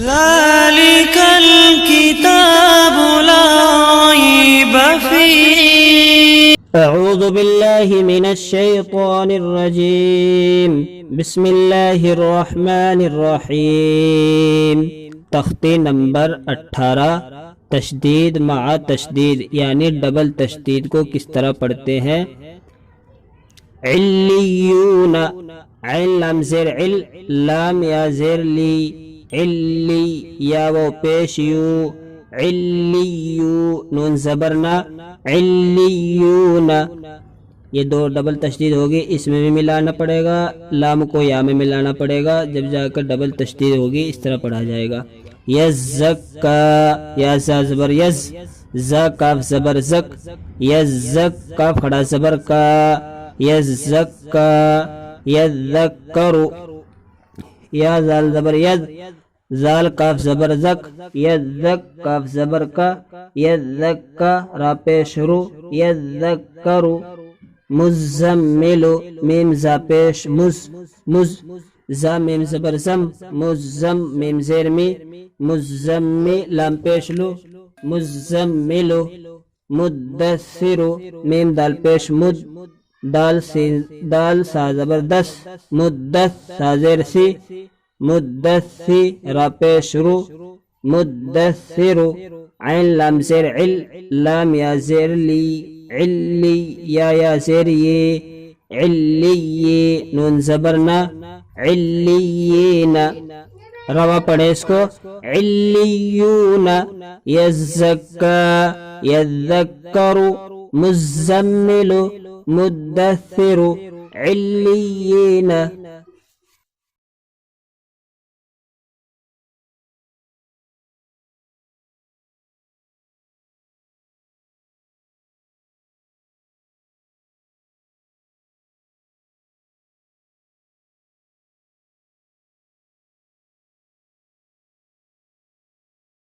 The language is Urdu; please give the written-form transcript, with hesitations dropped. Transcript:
ذلك الكتاب لا ريب فيه. اعوذ باللہ من الشیطان الرجیم. بسم اللہ الرحمن الرحیم. تختی نمبر 18. تشدید مع تشدید یعنی ڈبل تشدید کو کس طرح پڑھتے ہیں. علیون، عین لام زیر عل، لام یا زیر لی، علی یا وہ پیش یو، علیو نون زبرنا، علیون. یہ دو ڈبل تشدید ہوگی، اس میں بھی ملانا پڑے گا، لام کو یا میں ملانا پڑے گا، جب جا کر ڈبل تشدید ہوگی اس طرح پڑھا جائے گا. یزکا، یا زا زبر یز، زا کاف زبر زک، یزک کاف کھڑا زبر کا، یزکا. یذکر، یا زال زبر ید، زال کاف زبر زک، یذک کاف زبر کا، یذکا را پیش رو، یذکر. مزمل، میم زا پیش مز، مز زا میم زبر زم، مزم میم زیر می، مزمی لام پیش لو، مزمل. مدثر، میم دال پیش مد، دال سا زبردس، مدث سا زیر سی، مدثی را پیش رو، مدثر. عین لام زیر عل، لام یا زیر لی، علی یا زیر یہ، علی نون زبرنا، علیین. روا پڑھے اس کو، علیون. یزکا، یذکر. مزمل، مدثر، علیین.